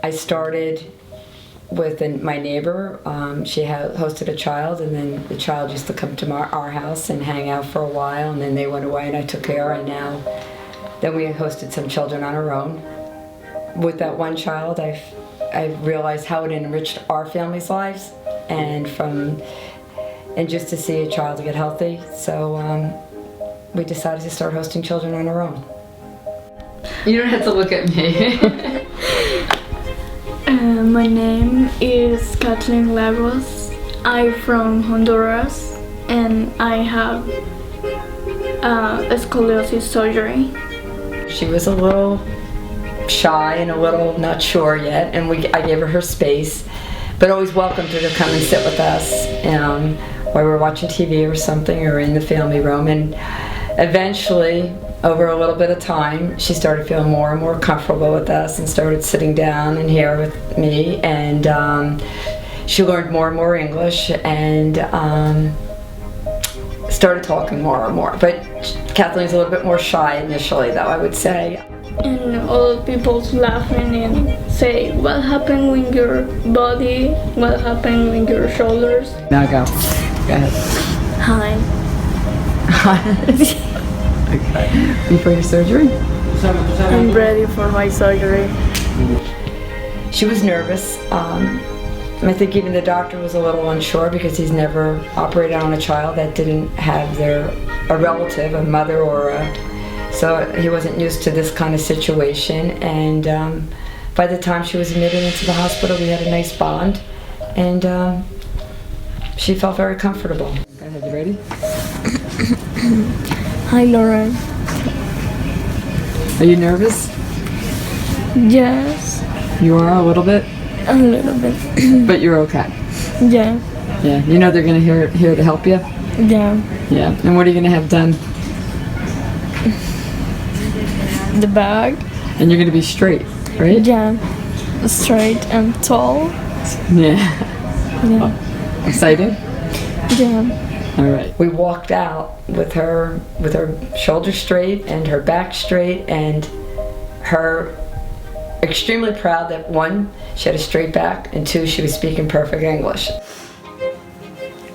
I started with my neighbor. She hosted a child, and then the child used to come to our house and hang out for a while, and then they went away and I took care, and then we hosted some children on our own. With that one child, I realized how it enriched our family's lives, and just to see a child get healthy. So we decided to start hosting children on our own. You don't have to look at me. My name is Kathleen Lagos. I'm from Honduras and I have a scoliosis surgery. She was a little shy and a little not sure yet, and I gave her space, but always welcomed her to come and sit with us while we were watching TV or something, or in the family room. And eventually, over a little bit of time, she started feeling more and more comfortable with us and started sitting down and here with me, and she learned more and more English and started talking more and more. But Kathleen's a little bit more shy initially, though, I would say. And all people's laughing and say, what happened with your body? What happened with your shoulders? Now go. Go ahead. Hi. Okay. Before your surgery? I'm ready for my surgery. She was nervous. I think even the doctor was a little unsure because he's never operated on a child that didn't have a relative, a mother so he wasn't used to this kind of situation. And by the time she was admitted into the hospital, we had a nice bond, and she felt very comfortable. Go ahead, you ready? Hi, Lauren. Are you nervous? Yes, You are a little bit, a little bit. but you're okay. Yeah, Yeah, you know they're gonna here to help you. yeah. Yeah, and what are you gonna have done? The bag. And you're gonna be straight, right? Yeah, straight and tall. Yeah. Yeah, Excited? yeah. All right. We walked out with her shoulders straight and her back straight, and her extremely proud that one, she had a straight back, and two, she was speaking perfect English.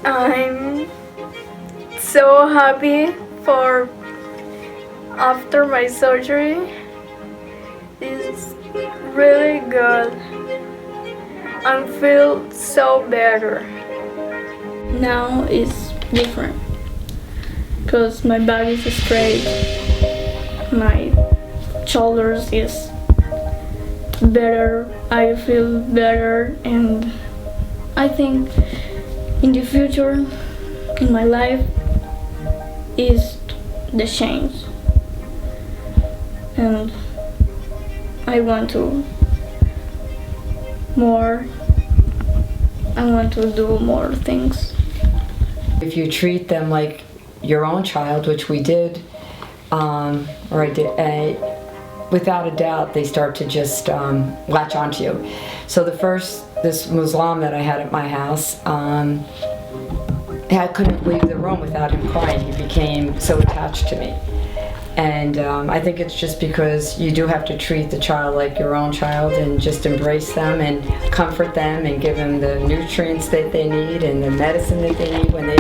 I'm so happy for after my surgery. It's really good. I feel so better. Now it's different because my back is straight, my shoulders is better, I feel better, and I think in the future in my life is the change, and I want to do more things. If you treat them like your own child, which we did, or I did, without a doubt, they start to just latch onto you. So this Muslim that I had at my house, I couldn't leave the room without him crying. He became so attached to me. And I think it's just because you do have to treat the child like your own child and just embrace them and comfort them and give them the nutrients that they need and the medicine that they need when they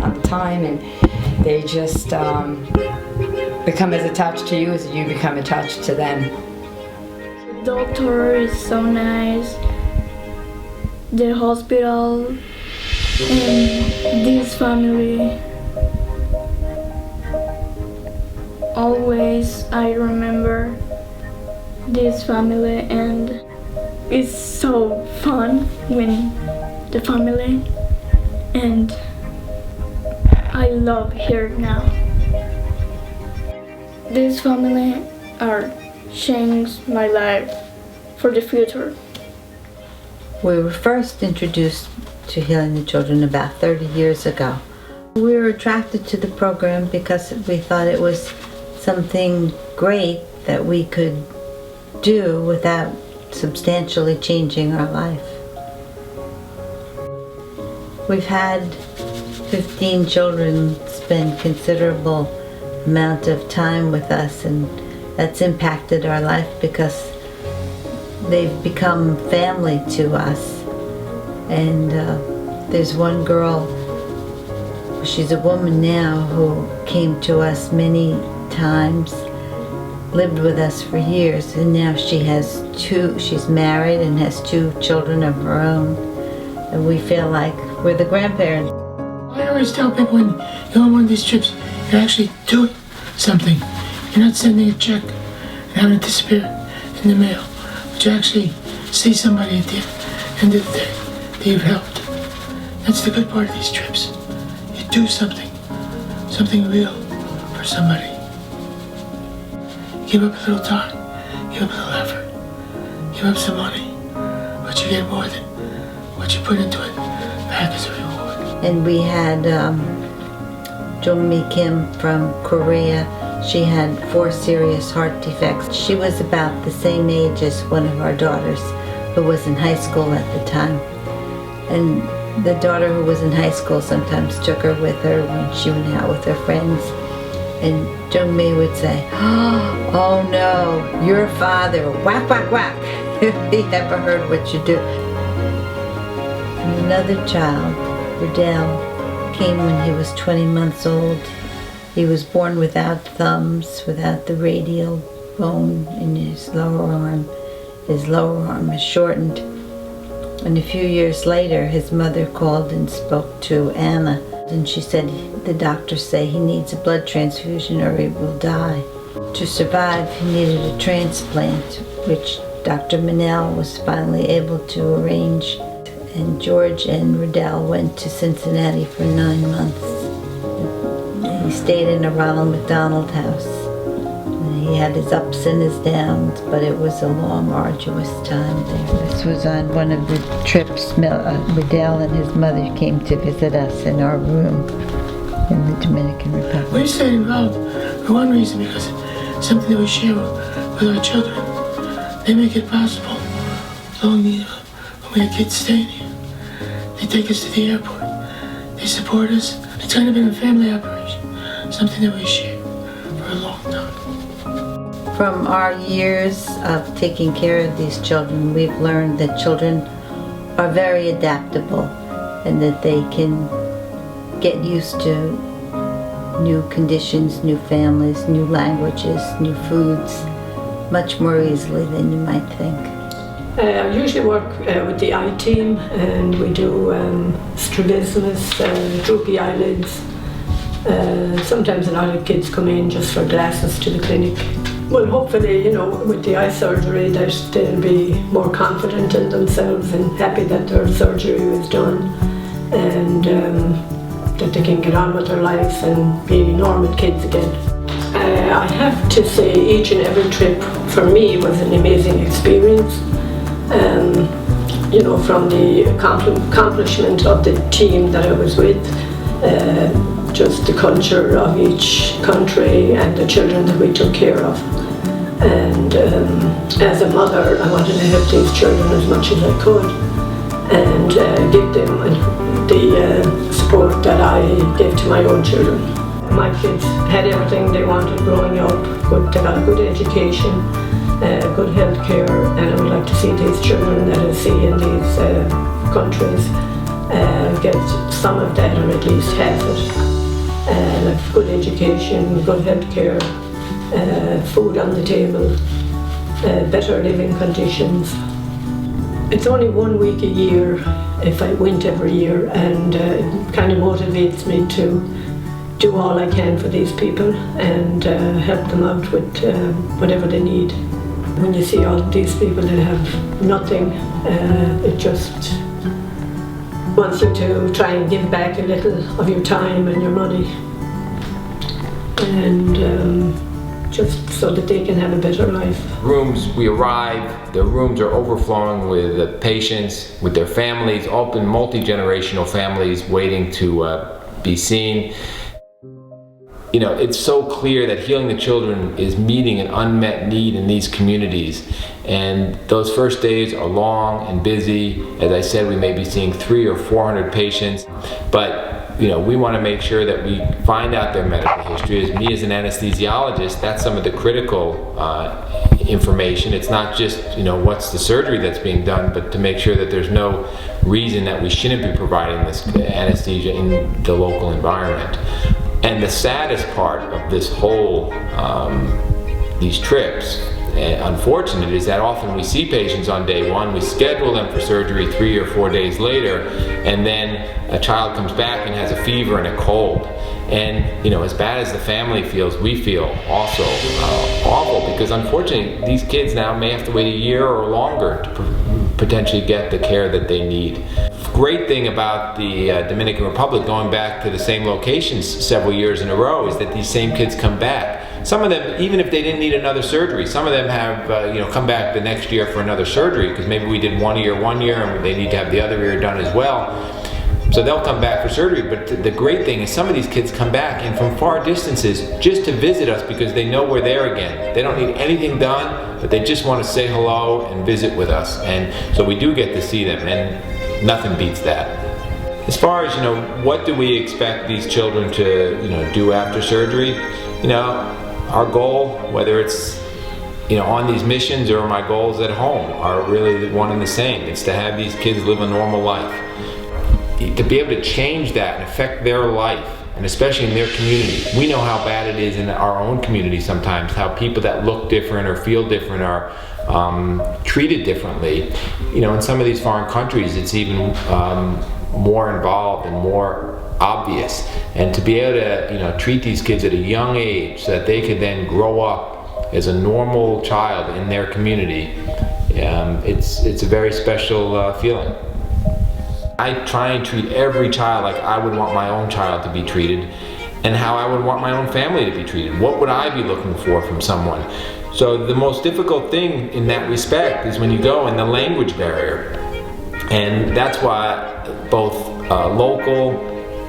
on time, and they just become as attached to you as you become attached to them. The doctor is so nice, the hospital, and this family. Always I remember this family, and it's so fun when the family, and I love here now. This family are changed my life for the future. We were first introduced to Healing the Children about 30 years ago. We were attracted to the program because we thought it was something great that we could do without substantially changing our life. We've had 15 children spend considerable amount of time with us, and that's impacted our life because they've become family to us. And there's one girl, she's a woman now, who came to us many times, lived with us for years, and now she's married and has 2 children of her own, and we feel like we're the grandparents. I always tell people, when you're on one of these trips, you're actually doing something. You're not sending a check and having it disappear in the mail, but you actually see somebody at the end of the day that you've helped. That's the good part of these trips. You do something real for somebody. Give up a little time, give up a little effort, give up some money, but you get more than what you put into it back as a reward. And we had Jong-mi Kim from Korea. She had 4 serious heart defects. She was about the same age as one of our daughters, who was in high school at the time. And the daughter who was in high school sometimes took her with her when she went out with her friends. And Jung-mi would say, "Oh no, your father, whack, whack, whack," if he ever heard what you do. And another child, Riddell, came when he was 20 months old. He was born without thumbs, without the radial bone in his lower arm. His lower arm is shortened. And a few years later, his mother called and spoke to Anna. And she said, the doctors say he needs a blood transfusion or he will die. To survive, he needed a transplant, which Dr. Manel was finally able to arrange. And George and Riddell went to Cincinnati for 9 months. He stayed in a Ronald McDonald house. He had his ups and his downs, but it was a long, arduous time there. This was on one of the trips. Riddell and his mother came to visit us in our room in the Dominican Republic. We stayed involved for one reason, because it's something that we share with our children. They make it possible. When we had kids staying here, they take us to the airport. They support us. It's kind of been a family operation, something that we share for a long time. From our years of taking care of these children, we've learned that children are very adaptable and that they can get used to new conditions, new families, new languages, new foods, much more easily than you might think. I usually work with the eye team, and we do strabismus, droopy eyelids. Sometimes a lot of kids come in just for glasses to the clinic. Well, hopefully, with the eye surgery, that they'll be more confident in themselves and happy that their surgery was done, and that they can get on with their lives and be normal kids again. I have to say, each and every trip for me was an amazing experience. From the accomplishment of the team that I was with, just the culture of each country and the children that we took care of. And as a mother, I wanted to help these children as much as I could and give them the support that I gave to my own children. My kids had everything they wanted growing up. They got a good education, good health care, and I would like to see these children that I see in these countries get some of that, or at least half it. Like good education, good health care, food on the table, better living conditions. It's only 1 week a year if I went every year, and it kind of motivates me to do all I can for these people and help them out with whatever they need. When you see all these people that have nothing, it just wants you to try and give back a little of your time and your money, and just so that they can have a better life. We arrive, the rooms are overflowing with patients, with their families, often multi-generational families waiting to be seen. It's so clear that Healing the Children is meeting an unmet need in these communities. And those first days are long and busy. As I said, we may be seeing 300 or 400 patients, but we want to make sure that we find out their medical history. As me as an anesthesiologist, that's some of the critical information. It's not just what's the surgery that's being done, but to make sure that there's no reason that we shouldn't be providing this anesthesia in the local environment. And the saddest part of this whole these trips, unfortunate, is that often we see patients on day one, we schedule them for surgery 3 or 4 days later, and then a child comes back and has a fever and a cold. And as bad as the family feels, we feel also awful, because unfortunately these kids now may have to wait a year or longer to potentially get the care that they need. Great thing about the Dominican Republic, going back to the same locations several years in a row, is that these same kids come back. Some of them, even if they didn't need another surgery, some of them have come back the next year for another surgery, because maybe we did one ear and they need to have the other ear done as well. So they'll come back for surgery. But the great thing is some of these kids come back and from far distances just to visit us, because they know we're there again. They don't need anything done, but they just want to say hello and visit with us. And so we do get to see them, and nothing beats that. As far as what do we expect these children to do after surgery, our goal, whether it's on these missions or my goals at home, are really one and the same. It's to have these kids live a normal life. To be able to change that and affect their life, and especially in their community. We know how bad it is in our own community sometimes, how people that look different or feel different are treated differently. In some of these foreign countries, it's even more involved and more obvious. And to be able to treat these kids at a young age so that they could then grow up as a normal child in their community, it's a very special feeling. I try and treat every child like I would want my own child to be treated, and how I would want my own family to be treated. What would I be looking for from someone? So the most difficult thing in that respect is when you go in the language barrier. And that's why both local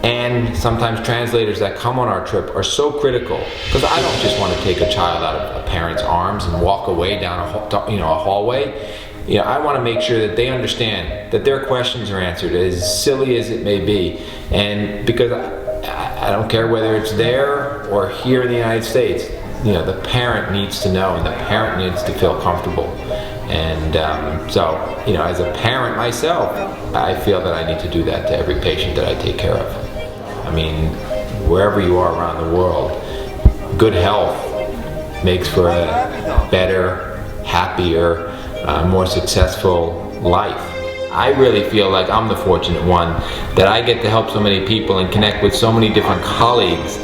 and sometimes translators that come on our trip are so critical, because I don't just want to take a child out of a parent's arms and walk away down a hallway. I want to make sure that they understand that their questions are answered, as silly as it may be. And because I don't care whether it's there or here in the United States, the parent needs to know, and the parent needs to feel comfortable. And so as a parent myself, I feel that I need to do that to every patient that I take care of. I mean, wherever you are around the world, good health makes for a better, happier, more successful life. I really feel like I'm the fortunate one that I get to help so many people and connect with so many different colleagues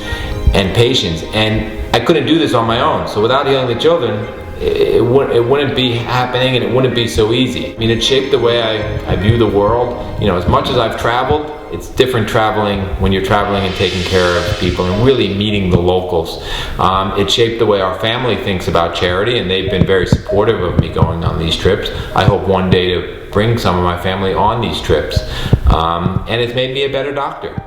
and patients, and I couldn't do this on my own. So without Healing the Children, it wouldn't be happening, and it wouldn't be so easy. I mean, it shaped the way I view the world. As much as I've traveled, it's different traveling when you're traveling and taking care of people and really meeting the locals. It shaped the way our family thinks about charity, and they've been very supportive of me going on these trips. I hope one day to bring some of my family on these trips. And it's made me a better doctor.